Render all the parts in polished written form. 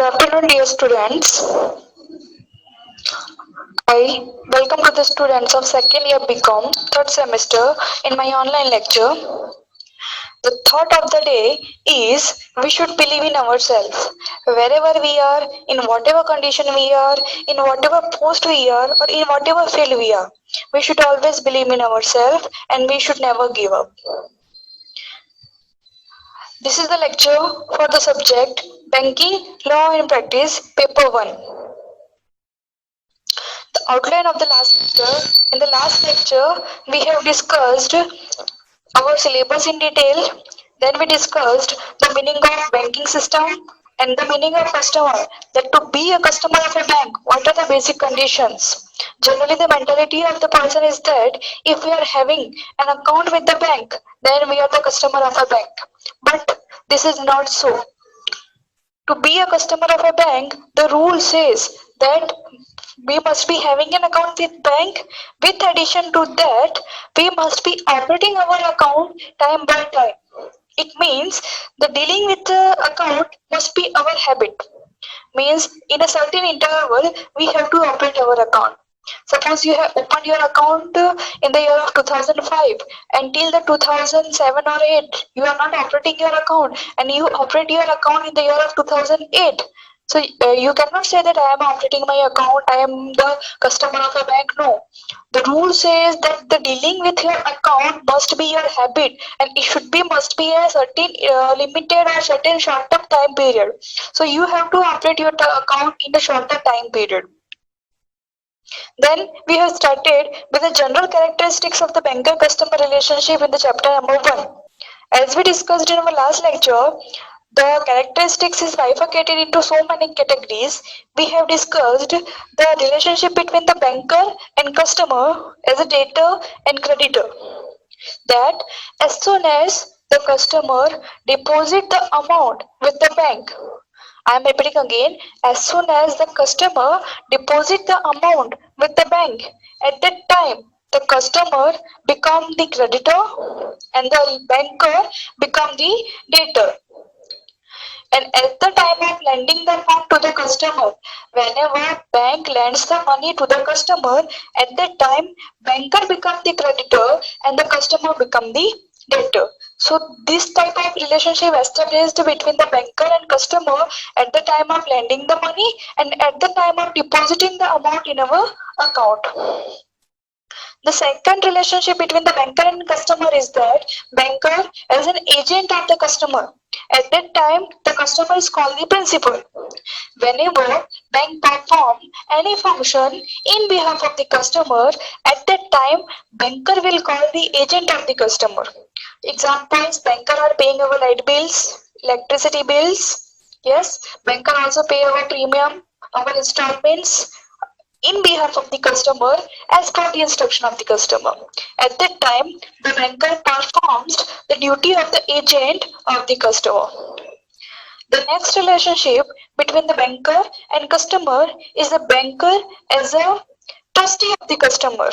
afternoon, dear students. I welcome to the students of second year BCom, third semester, in my online lecture. The thought of the day is we should believe in ourselves. Wherever we are, in whatever condition we are, in whatever post we are, or in whatever field we are, we should always believe in ourselves and we should never give up. This is the lecture for the subject Banking, Law and Practice, Paper 1. The outline of the last lecture. In the last lecture, we have discussed our syllabus in detail. Then we discussed the meaning of banking system and the meaning of customer. That to be a customer of a bank, what are the basic conditions? Generally, the mentality of the person is that if we are having an account with the bank, then we are the customer of a bank. But this is not so. To be a customer of a bank, the rule says that we must be having an account with bank. With addition to that, we must be operating our account time by time. It means the dealing with the account must be our habit. Means in a certain interval, we have to operate our account. Suppose you have opened your account in the year of 2005 until the 2007 or 8, you are not operating your account and you operate your account in the year of 2008. So you cannot say that I am operating my account, I am the customer of a bank. No. The rule says that the dealing with your account must be your habit and it should be must be a certain limited or certain short-term time period. So you have to operate your account in a shorter time period. Then we have started with the general characteristics of the banker-customer relationship in the chapter number 1. As we discussed in our last lecture, the characteristics is bifurcated into so many categories. We have discussed the relationship between the banker and customer as a debtor and creditor. That as soon as the customer deposit the amount with the bank, I am repeating again, as soon as the customer deposit the amount with the bank, at that time the customer become the creditor and the banker become the debtor. And at the time of lending the amount to the customer, whenever bank lends the money to the customer, at that time banker become the creditor and the customer become the debtor. So this type of relationship established between the banker and customer at the time of lending the money and at the time of depositing the amount in our account. The second relationship between the banker and customer is that banker as an agent of the customer. At that time, the customer is called the principal. Whenever bank perform any function in behalf of the customer, at that time, banker will call the agent of the customer. Examples, banker are paying our light bills, electricity bills. Yes, banker also pay our premium, our installments in behalf of the customer as per the instruction of the customer. At that time, the banker performs the duty of the agent of the customer. The next relationship between the banker and customer is the banker as a trustee of the customer.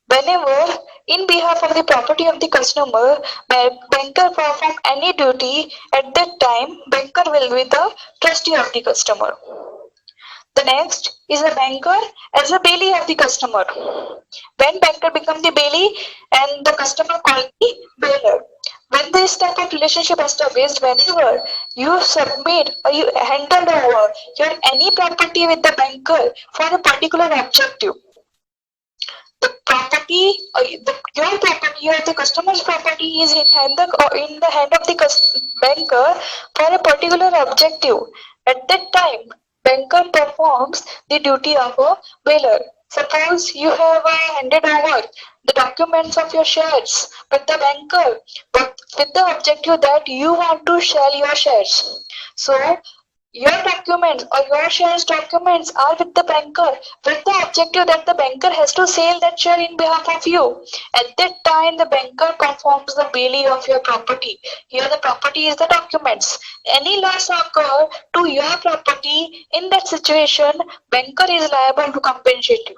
Whenever in behalf of the property of the customer, banker perform any duty, at that time banker will be the trustee of the customer. The next is the banker as a bailee of the customer. When banker become the bailee and the customer called the bailer. When this type of relationship established, whenever you submit or you handle over your any property with the banker for a particular objective, the property your property or the customer's property is in the hand of the banker for a particular objective. At that time, banker performs the duty of a bailer. Suppose you have handed over the documents of your shares with the banker, but with the objective that you want to sell your shares. So your documents or your shares documents are with the banker with the objective that the banker has to sell that share in behalf of you. At that time, the banker performs the bailee of your property. Here the property is the documents. Any loss occur to your property, in that situation, banker is liable to compensate you.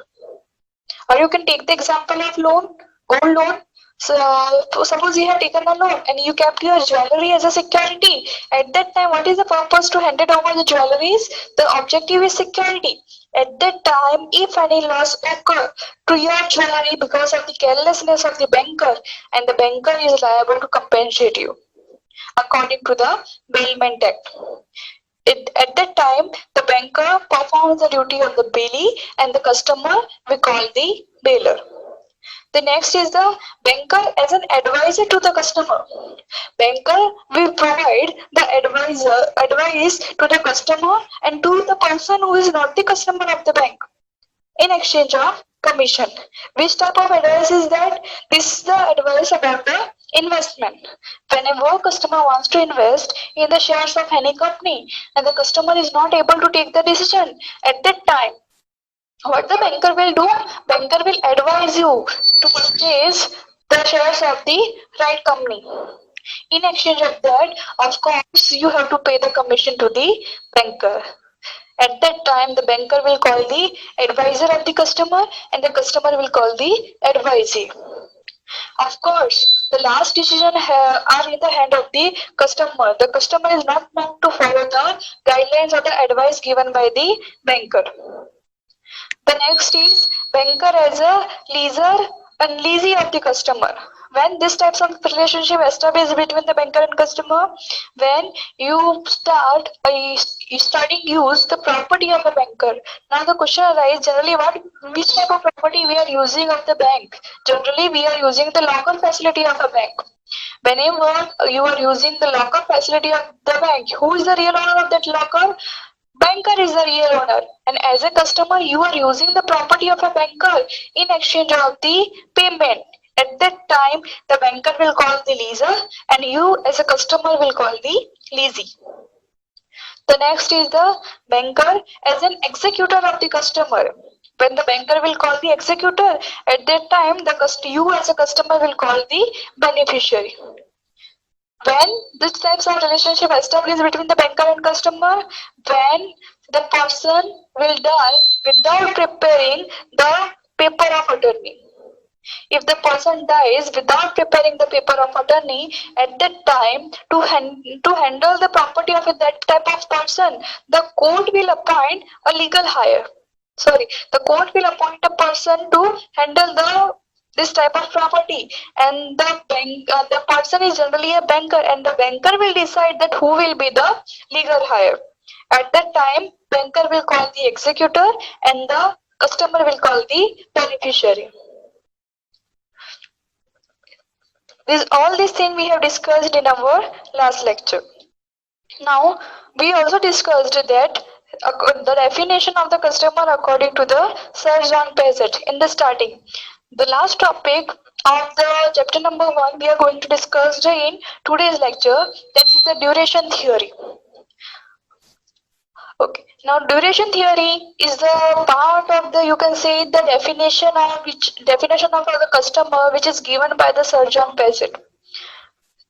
Or you can take the example of loan, gold loan. So suppose you have taken a loan and you kept your jewelry as a security. At that time, what is the purpose to hand it over the jewelries? The objective is security. At that time, if any loss occur to your jewelry because of the carelessness of the banker, and the banker is liable to compensate you according to the Bailment Act. At that time, the banker performs the duty of the bailee and the customer we call the bailer. The next is the banker as an advisor to the customer. Banker will provide the advice to the customer and to the person who is not the customer of the bank in exchange of commission. Which type of advice is that? This is the advice about the investment. Whenever customer wants to invest in the shares of any company and the customer is not able to take the decision at that time, what the banker will do? Banker will advise you to purchase the shares of the right company. In exchange of that, of course, you have to pay the commission to the banker. At that time, the banker will call the advisor of the customer and the customer will call the advisee. Of course, the last decision are in the hand of the customer. The customer is not bound to follow the guidelines or the advice given by the banker. The next is banker as a leaser and leasee of the customer. When this types of relationship established between the banker and customer, when you starting use the property of a banker. Now the question arises generally which type of property we are using of the bank. Generally we are using the locker facility of a bank. Whenever you are using the locker facility of the bank, who is the real owner of that locker? Banker is the real owner, and as a customer, you are using the property of a banker in exchange of the payment. At that time, the banker will call the leaser, and you, as a customer, will call the leasee. The next is the banker as an executor of the customer. When the banker will call the executor, at that time, you, as a customer, will call the beneficiary. When these types of relationship established between the banker and customer, when the person will die without preparing the paper of attorney. If the person dies without preparing the paper of attorney, at that time to handle the property of that type of person, the court will appoint a legal hire. The court will appoint a person to handle this type of property, and the person is generally a banker, and the banker will decide that who will be the legal hire. At that time, banker will call the executor and the customer will call the beneficiary. All these things we have discussed in our last lecture. Now, we also discussed that the definition of the customer according to the Sir John Peasett in the starting. The last topic of the chapter number 1 we are going to discuss in today's lecture, that is the duration theory. Okay, now duration theory is the part of the, you can say, the definition of the customer which is given by the Sir John Peasett.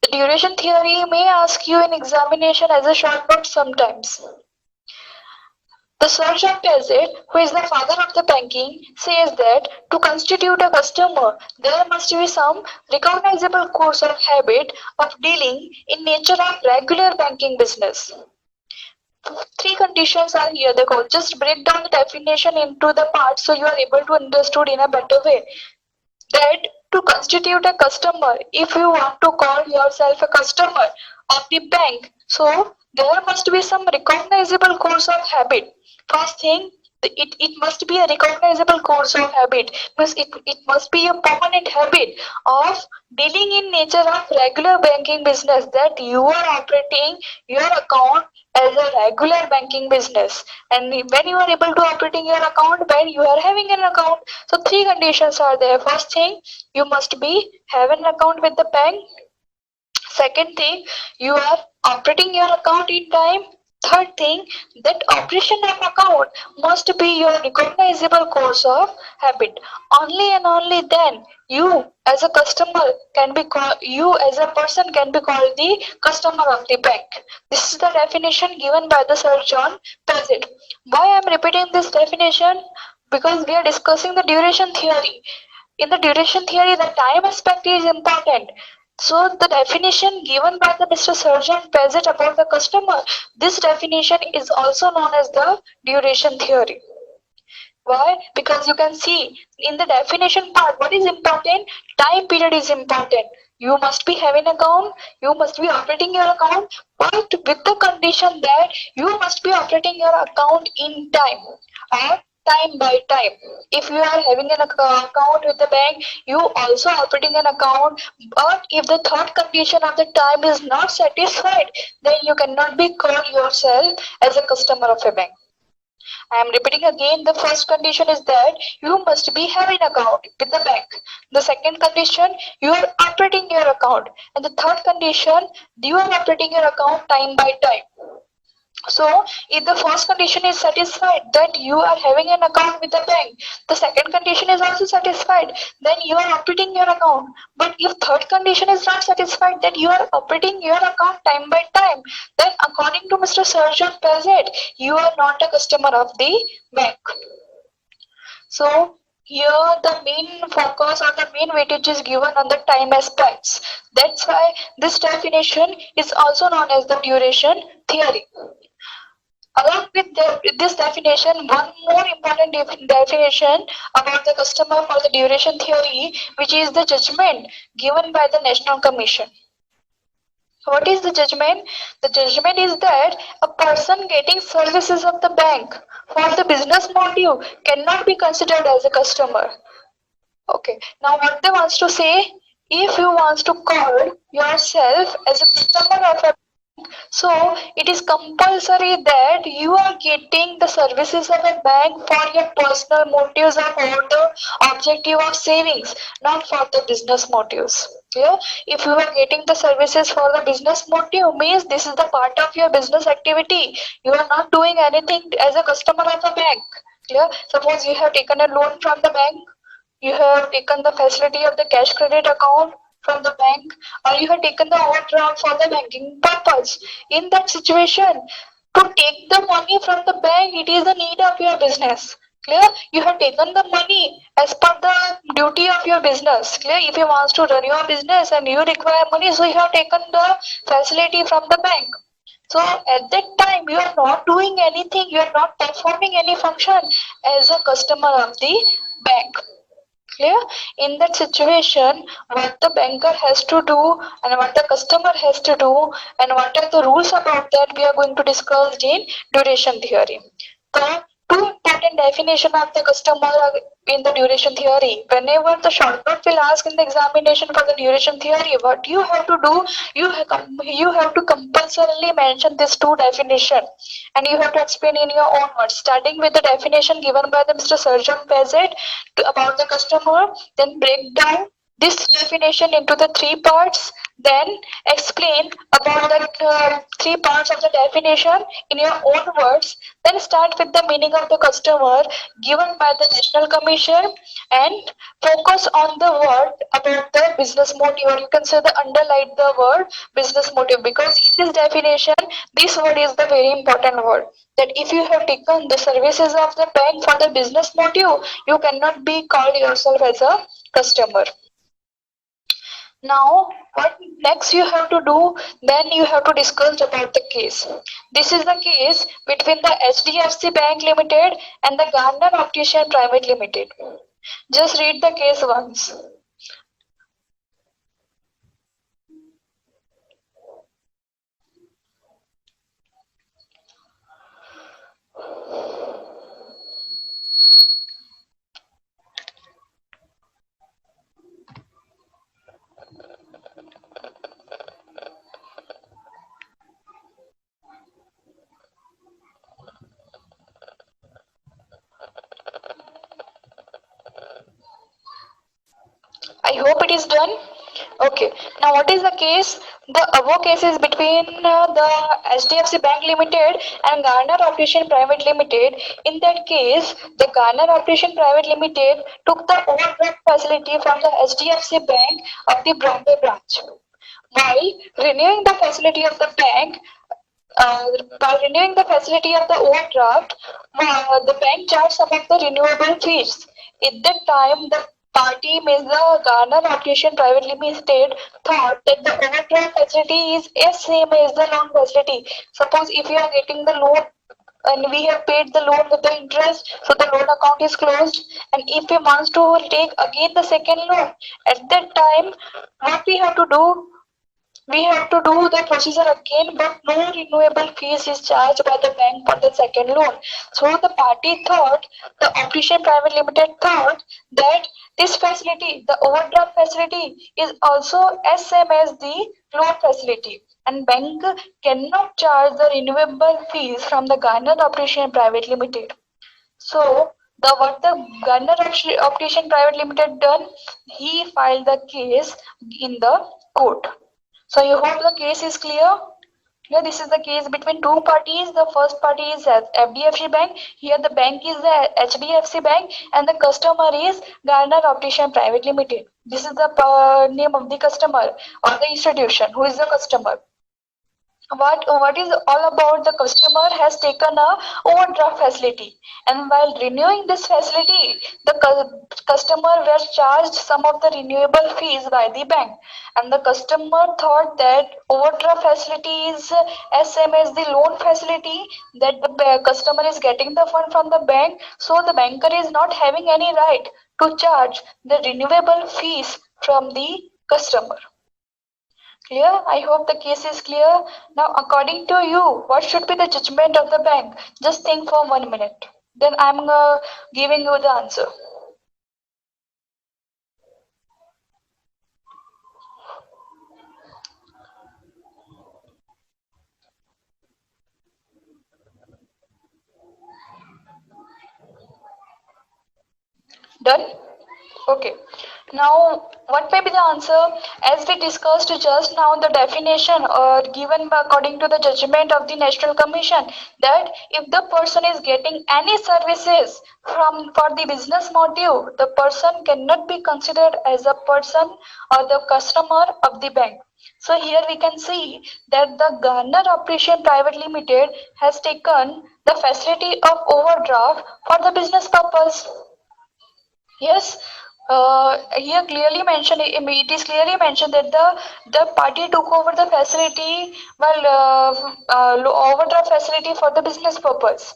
The duration theory may ask you in examination as a short note sometimes. The Sir John Peasett, who is the father of the banking, says that to constitute a customer, there must be some recognizable course of habit of dealing in nature of regular banking business. 3 conditions are here. They go. Just break down the definition into the parts so you are able to understand in a better way. That to constitute a customer, if you want to call yourself a customer of the bank, so there must be some recognizable course of habit. First thing, it must be a recognizable course of habit. It must be a permanent habit of dealing in nature of regular banking business, that you are operating your account as a regular banking business, and when you are able to operating your account, when you are having an account. So 3 conditions are there. First thing, you must be have an account with the bank. Second thing, you are operating your account in time. Third thing, that operation of account must be your recognizable course of habit. Only and only then you as a customer can be called, you as a person can be called the customer of the bank. This is the definition given by the Sir John Peasett. Why I am repeating this definition? Because we are discussing the duration theory. in the duration theory, the time aspect is important. So the definition given by the Mr. Surgeon Peasant about the customer, this definition is also known as the duration theory. Why? Because you can see in the definition part, what is important? Time period is important. You must be having account, you must be operating your account, but with the condition that you must be operating your account in time or time by time. If you are having an account with the bank, you also operating an account, but if the third condition of the time is not satisfied, then you cannot be called yourself as a customer of a bank. I am repeating again, the first condition is that you must be having account with the bank. The second condition, you are operating your account. And the third condition, you are operating your account time by time. So, if the first condition is satisfied that you are having an account with the bank, the second condition is also satisfied, then you are operating your account. But if third condition is not satisfied that you are operating your account time by time, then according to Mr. Surgeon Peasant, you are not a customer of the bank. So, here the main focus or the main weightage is given on the time aspects. That's why this definition is also known as the duration theory. Along with this definition, one more important definition about the customer for the duration theory, which is the judgment given by the National Commission. What is the judgment? The judgment is that a person getting services of the bank for the business motive cannot be considered as a customer. Okay, now what they wants to say, if you wants to call yourself as a customer of a, so it is compulsory that you are getting the services of a bank for your personal motives or for the objective of savings, not for the business motives. Clear? If you are getting the services for the business motive, means this is the part of your business activity. You are not doing anything as a customer of a bank. Clear? Suppose you have taken a loan from the bank, you have taken the facility of the cash credit account from the bank, or you have taken the overdraft for the banking purpose. In that situation, to take the money from the bank, it is the need of your business. Clear? You have taken the money as per the duty of your business. Clear? If you want to run your business and you require money, so you have taken the facility from the bank. So at that time, you are not doing anything, you are not performing any function as a customer of the bank. Clear? In that situation, what the banker has to do and what the customer has to do and what are the rules about that, we are going to discuss in duration theory. The two important definition of the customer in the duration theory. Whenever the shortcut will ask in the examination for the duration theory, what you have to do, you have to compulsorily mention these two definition, and you have to explain in your own words, starting with the definition given by the Mr. Surgeon Peasant about the customer, then break down this definition into the three parts, then explain about the three parts of the definition in your own words, then start with the meaning of the customer given by the National Commission and focus on the word about the business motive, or you can say the underline the word business motive, because in this definition this word is the very important word, that if you have taken the services of the bank for the business motive, you cannot be called yourself as a customer. Now, what next you have to do, then you have to discuss about the case. This is the case between the HDFC Bank Limited and the Gardner Optician Private Limited. Just read the case once. I hope it is done. Okay. Now, what is the case? The above case is between the HDFC Bank Limited and Garner Optician Private Limited. In that case, the Garner Optician Private Limited took the overdraft facility from the HDFC Bank of the Bombay branch. While renewing the facility of the bank, by renewing the facility of the overdraft, the bank charged some of the renewable fees. At that time, the party means the Garner Operation Private Limited thought that the overdraft facility is as same as the loan facility. Suppose if you are getting the loan and we have paid the loan with the interest, so the loan account is closed. And if we wants to take again the second loan, at that time, what we have to do? We have to do the procedure again, but no renewable fees is charged by the bank for the second loan. So the party thought, the Operation Private Limited thought that this facility, the overdraft facility, is also as same as the loan facility, and bank cannot charge the renewable fees from the Garner Operation Private Limited. So the what the Garner Operation Private Limited done, he filed the case in the court. So you hope the case is clear. Here this is the case between two parties. The first party is FDFC Bank. Here the bank is the HDFC Bank and the customer is Garner Optician Private Limited. This is the name of the customer or the institution who is the customer. What is all about, the customer has taken a overdraft facility, and while renewing this facility the customer were charged some of the renewable fees by the bank, and the customer thought that overdraft facility is as same as the loan facility, that the customer is getting the fund from the bank, so the banker is not having any right to charge the renewable fees from the customer. Clear? I hope the case is clear. Now, according to you, what should be the judgment of the bank? Just think for 1 minute. Then I'm giving you the answer. Done? Okay. Now, what may be the answer? As we discussed just now, the definition given according to the judgment of the National Commission, that if the person is getting any services from for the business motive, the person cannot be considered as a person or the customer of the bank. So here we can see that the Garner Operation Private Limited has taken the facility of overdraft for the business purpose. Yes, here clearly mentioned, it is clearly mentioned that the party took over the facility while overdraft facility for the business purpose.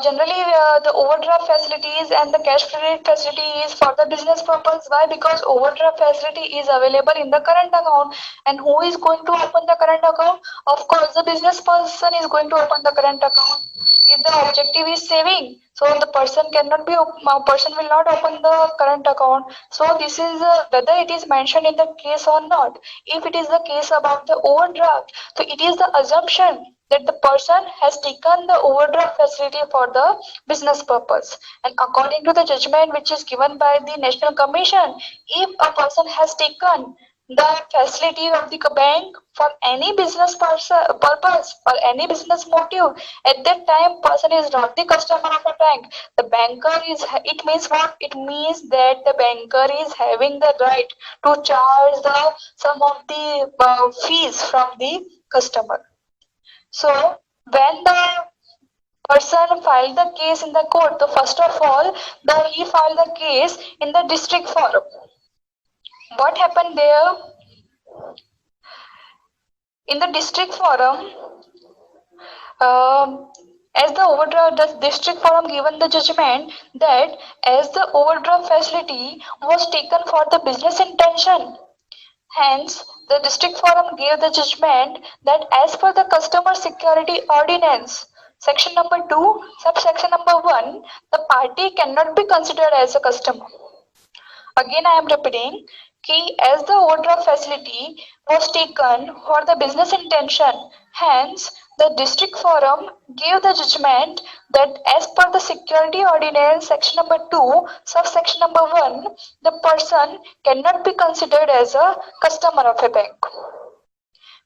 Generally, the overdraft facilities and the cash credit facility is for the business purpose. Why? Because overdraft facility is available in the current account. And who is going to open the current account? Of course, the business person is going to open the current account. If the objective is saving, so the person cannot be, person will not open the current account. So this is whether it is mentioned in the case or not. If it is the case about the overdraft, so it is the assumption that the person has taken the overdraft facility for the business purpose. And according to the judgment which is given by the National Commission, if a person has taken the facility of the bank for any business purpose or any business motive, at that time person is not the customer of a bank. The banker is, it means what? It means that the banker is having the right to charge the some of the fees from the customer. So when the person filed the case in the court, so first of all, he filed the case in the district forum. What happened there? In the district forum, as the overdraft, the district forum given the judgment that as the overdraft facility was taken for the business intention, hence, the district forum gave the judgment that as per the Customer Security Ordinance, section number 2, subsection number 1, the party cannot be considered as a customer. Again, I am repeating, as the overdraft facility was taken for the business intention, hence, the district forum gave the judgment that as per the security ordinance section number 2 subsection number 1, the person cannot be considered as a customer of a bank.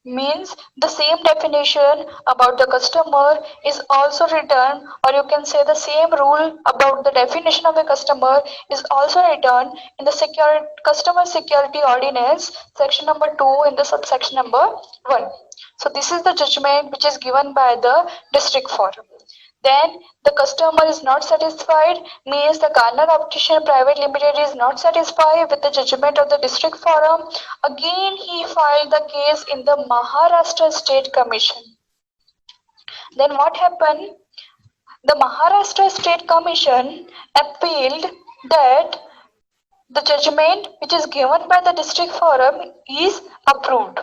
Means the same definition about the customer is also written, or you can say the same rule about the definition of a customer is also written in the customer security ordinance section number 2 in the subsection number 1. So this is the judgment which is given by the district forum. Then the customer is not satisfied, means the Garner Optician Private Limited is not satisfied with the judgment of the district forum. Again he filed the case in the Maharashtra State Commission. Then what happened? The Maharashtra State Commission appealed that the judgment which is given by the district forum is approved.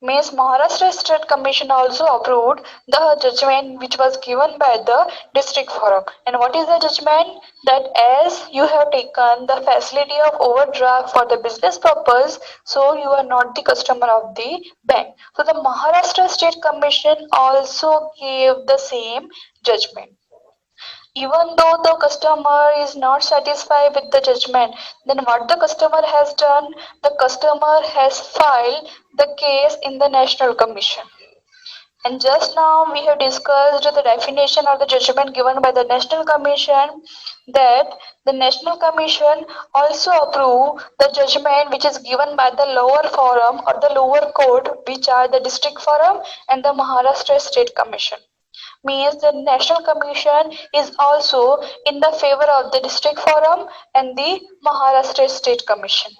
Means Maharashtra State Commission also approved the judgment which was given by the district forum. And what is the judgment? That as you have taken the facility of overdraft for the business purpose, so you are not the customer of the bank. So the Maharashtra State Commission also gave the same judgment. Even though the customer is not satisfied with the judgment, then what the customer has done? The customer has filed the case in the National Commission. And just now we have discussed the definition of the judgment given by the National Commission, that the National Commission also approve the judgment which is given by the lower forum or the lower court, which are the district forum and the Maharashtra State Commission. Means the National Commission is also in the favor of the district forum and the Maharashtra State Commission.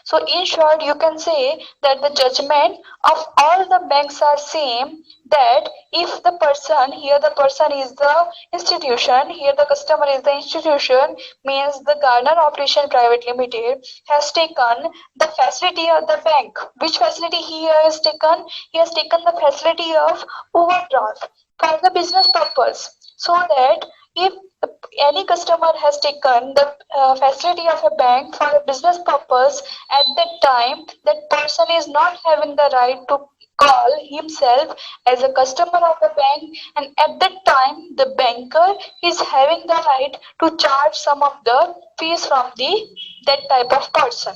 So in short, you can say that the judgment of all the banks are same, that if the person, here the person is the institution, here the customer is the institution, means the Garner Operation Private Limited has taken the facility of the bank. Which facility he has taken? He has taken the facility of overdraft for the business purpose, so that if any customer has taken the facility of a bank for a business purpose, at that time that person is not having the right to call himself as a customer of a bank, and at that time the banker is having the right to charge some of the fees from the that type of person.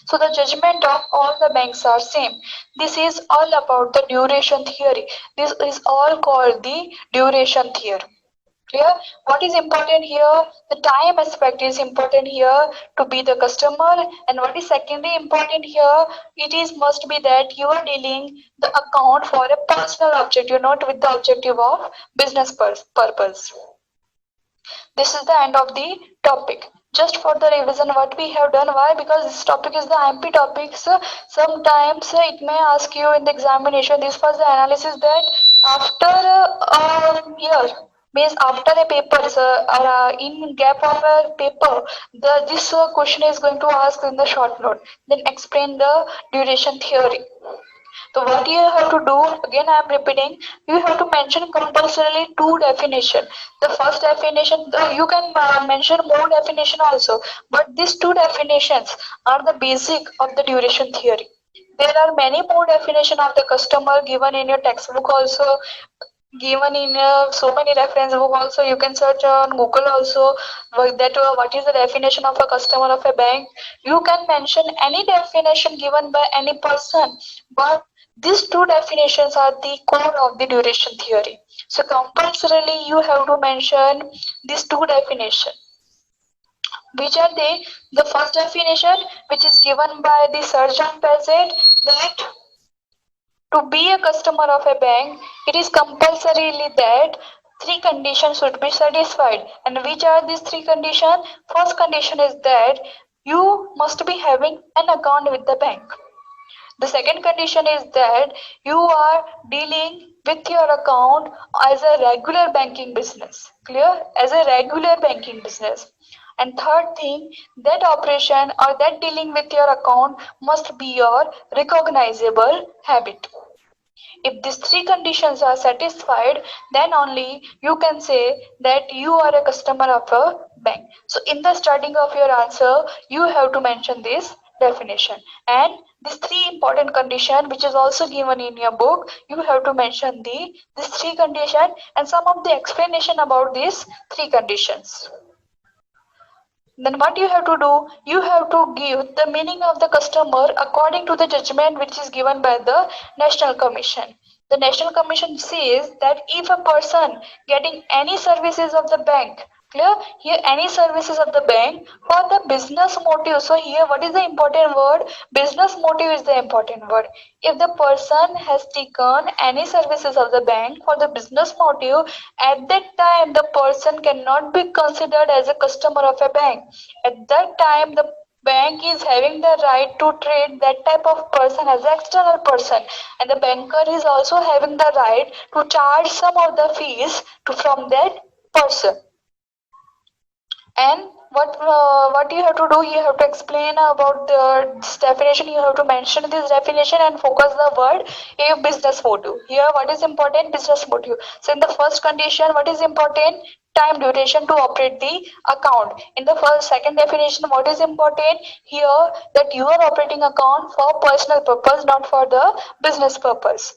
So the judgment of all the banks are same. This is all about the duration theory. This is all called the duration theory. Clear? What is important here? The time aspect is important here to be the customer, and what is secondly important here? It is must be that you are dealing the account for a personal objective, not with the objective of business purpose. This is the end of the topic. Just for the revision what we have done. Why? Because this topic is the MP topic. So sometimes it may ask you in the examination. This was the analysis that after a year, means after a paper or in gap of a paper, this question is going to ask in the short note. Then explain the duration theory. So what you have to do, again I am repeating, you have to mention compulsorily two definition. The first definition, you can mention more definition also, but these two definitions are the basic of the duration theory. There are many more definition of the customer given in your textbook also, given in so many reference book also. You can search on Google also that what is the definition of a customer of a bank. You can mention any definition given by any person, but these two definitions are the core of the duration theory. So compulsorily you have to mention these two definitions. Which are they? The first definition, which is given by the Surgeon Peasant, that to be a customer of a bank, it is compulsorily that three conditions should be satisfied. And which are these three conditions? First condition is that you must be having an account with the bank. The second condition is that you are dealing with your account as a regular banking business. Clear? As a regular banking business. And third thing, that operation or that dealing with your account must be your recognizable habit. If these three conditions are satisfied, then only you can say that you are a customer of a bank. So in the starting of your answer, you have to mention this definition. And these three important conditions, which is also given in your book, you have to mention these three conditions and some of the explanation about these three conditions. Then what you have to do, you have to give the meaning of the customer according to the judgment which is given by the National Commission. The National Commission says that if a person getting any services of the bank, clear here, any services of the bank for the business motive. So here what is the important word? Business motive is the important word. If the person has taken any services of the bank for the business motive, at that time the person cannot be considered as a customer of a bank. At that time the bank is having the right to treat that type of person as an external person, and the banker is also having the right to charge some of the fees from that person. And what you have to do, you have to explain about this definition. You have to mention this definition and focus the word a business motive. Here, what is important? Business motive. So in the first condition, what is important? Time duration to operate the account. In the first second definition, what is important? Here that you are operating account for personal purpose, not for the business purpose.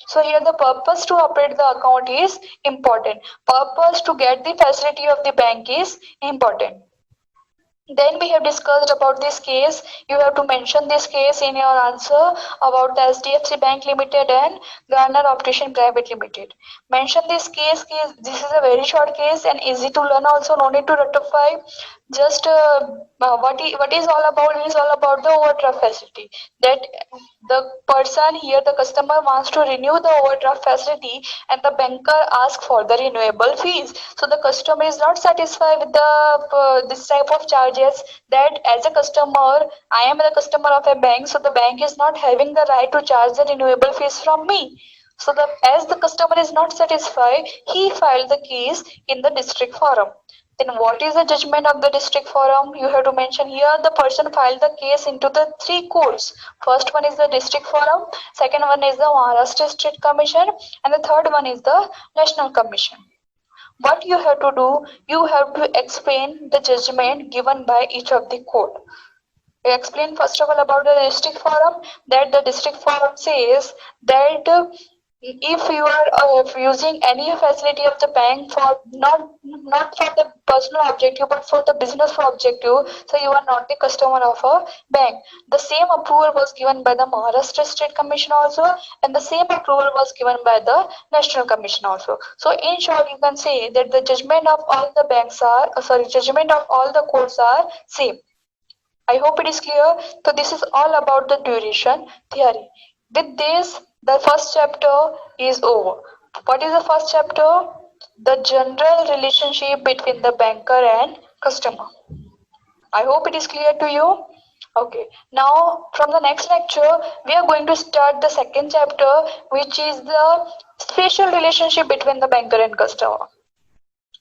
So here the purpose to operate the account is important. Purpose to get the facility of the bank is important. Then we have discussed about this case. You have to mention this case in your answer about the SDFC Bank Limited and Garner Optician Private Limited. Mention this case. This is a very short case and easy to learn also. No need to ratify. Just what is all about is all about the overdraft facility. That the person here, the customer wants to renew the overdraft facility and the banker asks for the renewable fees. So the customer is not satisfied with the this type of charges, that as a customer, I am the customer of a bank, so the bank is not having the right to charge the renewable fees from me. So as the customer is not satisfied, he filed the case in the district forum. Then what is the judgment of the district forum? You have to mention here the person filed the case into the three courts. First one is the district forum, second one is the Maharashtra State Commission, and the third one is the National Commission. What you have to do, you have to explain the judgment given by each of the court. We explain first of all about the district forum, that the district forum says that if you are using any facility of the bank for not for the personal objective but for the business objective, so you are not the customer of a bank. The same approval was given by the Maharashtra State Commission also, and the same approval was given by the National Commission also. So in short, you can say that the judgment of all the banks are judgment of all the courts are same. I hope it is clear. So this is all about the duration theory. With this, the first chapter is over. What is the first chapter? The general relationship between the banker and customer. I hope it is clear to you. Okay, now from the next lecture, we are going to start the second chapter, which is the special relationship between the banker and customer.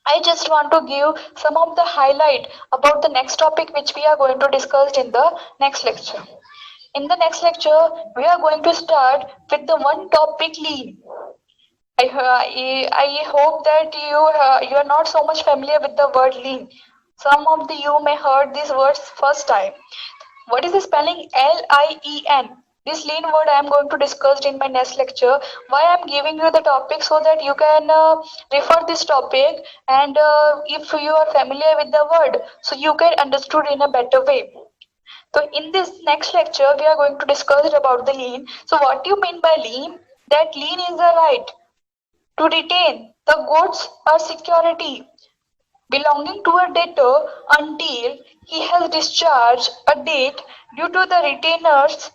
I just want to give some of the highlight about the next topic which we are going to discuss in the next lecture. In the next lecture, we are going to start with the one topic lean. I hope that you are not so much familiar with the word lean. Some of you may heard these words first time. What is the spelling? L-I-E-N. This lean word I am going to discuss in my next lecture. Why I am giving you the topic, so that you can refer this topic, and if you are familiar with the word, so you can understood in a better way. So in this next lecture, we are going to discuss about the lien. So what do you mean by lien? That lien is the right to retain the goods or security belonging to a debtor until he has discharged a debt due to the retainers.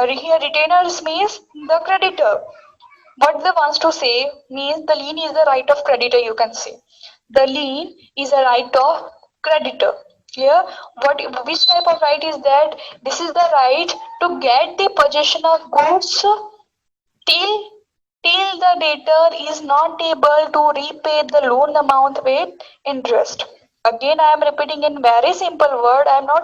Here retainers means the creditor. What they wants to say means the lien is the right of creditor, you can say. The lien is a right of creditor. Here, which type of right is that? This is the right to get the possession of goods till the debtor is not able to repay the loan amount with interest. Again, I am repeating in very simple word. I am not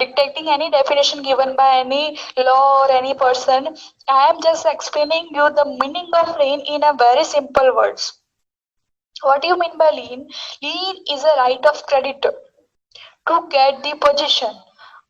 dictating any definition given by any law or any person. I am just explaining you the meaning of lien in a very simple words. What do you mean by lien? Lien is a right of creditor to get the possession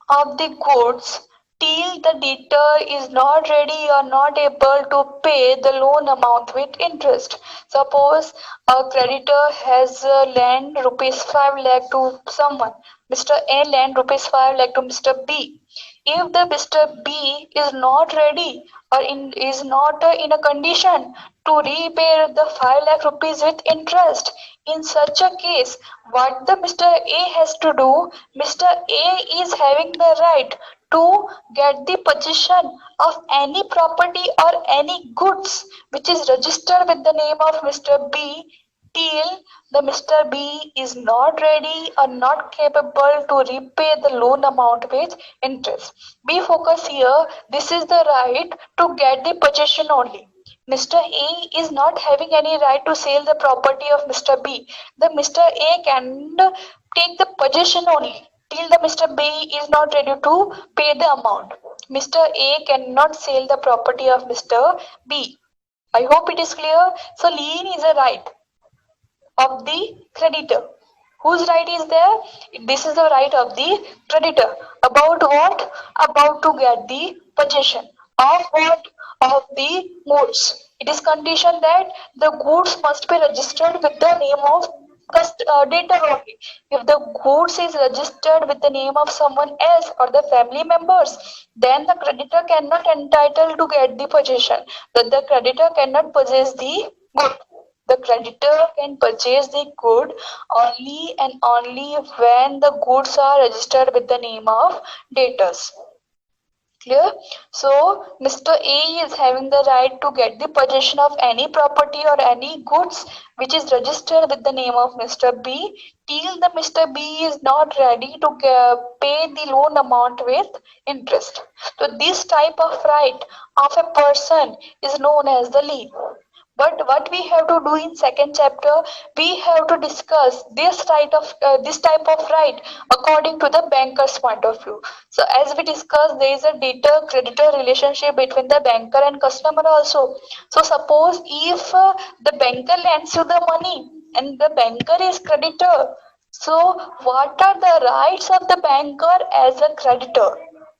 of the goods till the debtor is not ready or not able to pay the loan amount with interest. Suppose a creditor has lent rupees 5 lakh to someone. Mr. A lent rupees 5 lakh to Mr. B. if the Mr. B is not ready or is not in a condition to repay the 5 lakh rupees with interest. In such a case, what the Mr. A has to do, Mr. A is having the right to get the possession of any property or any goods which is registered with the name of Mr. B till the Mr. B is not ready or not capable to repay the loan amount with interest. Be focused here. This is the right to get the possession only. Mr. A is not having any right to sell the property of Mr. B. The Mr. A can take the possession only till the Mr. B is not ready to pay the amount. Mr. A cannot sell the property of Mr. B. I hope it is clear. So lien is a right of the creditor. Whose right is there? This is the right of the creditor. About what? About to get the possession of what? Of the goods. It is condition that the goods must be registered with the name of debtor only. If the goods is registered with the name of someone else or the family members, then the creditor cannot entitle to get the possession. That the creditor cannot possess the good. The creditor can purchase the good only and only when the goods are registered with the name of debtors. Clear? So, Mr. A is having the right to get the possession of any property or any goods which is registered with the name of Mr. B till the Mr. B is not ready to pay the loan amount with interest. So, this type of right of a person is known as the lien. But what we have to do in second chapter, we have to discuss this type of right according to the banker's point of view. So as we discussed, there is a debtor creditor relationship between the banker and customer also. So suppose if the banker lends you the money and the banker is creditor, so what are the rights of the banker as a creditor?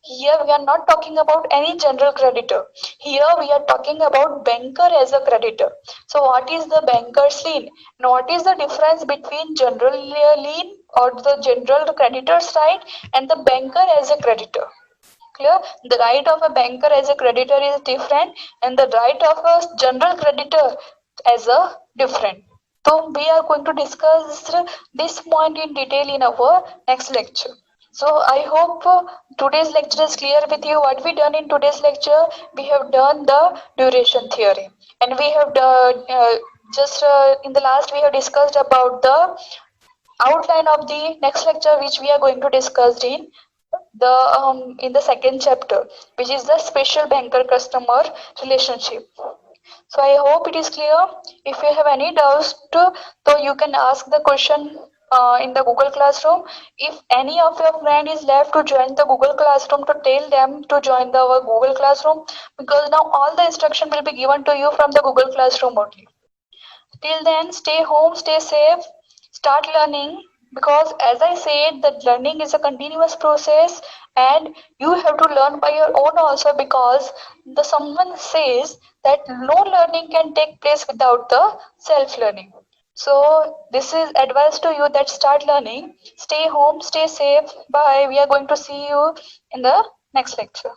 Here we are not talking about any general creditor. Here we are talking about banker as a creditor. So what is the banker's lien? And what is the difference between general lien or the general creditor's right and the banker as a creditor? Clear? The right of a banker as a creditor is different and the right of a general creditor as a different. So we are going to discuss this point in detail in our next lecture. So I hope today's lecture is clear with you. What we done in today's lecture, we have done the duration theory, and we have done in the last we have discussed about the outline of the next lecture, which we are going to discuss in the second chapter, which is the special banker customer relationship. So I hope it is clear. If you have any doubts, so you can ask the question in the Google Classroom. If any of your friend is left to join the Google Classroom, to tell them to join our Google Classroom, because now all the instruction will be given to you from the Google Classroom only. Till then, stay home, stay safe, start learning, because as I said, that learning is a continuous process and you have to learn by your own also, because the someone says that no learning can take place without the self-learning. So this is advice to you that start learning. Stay home, stay safe. Bye. We are going to see you in the next lecture.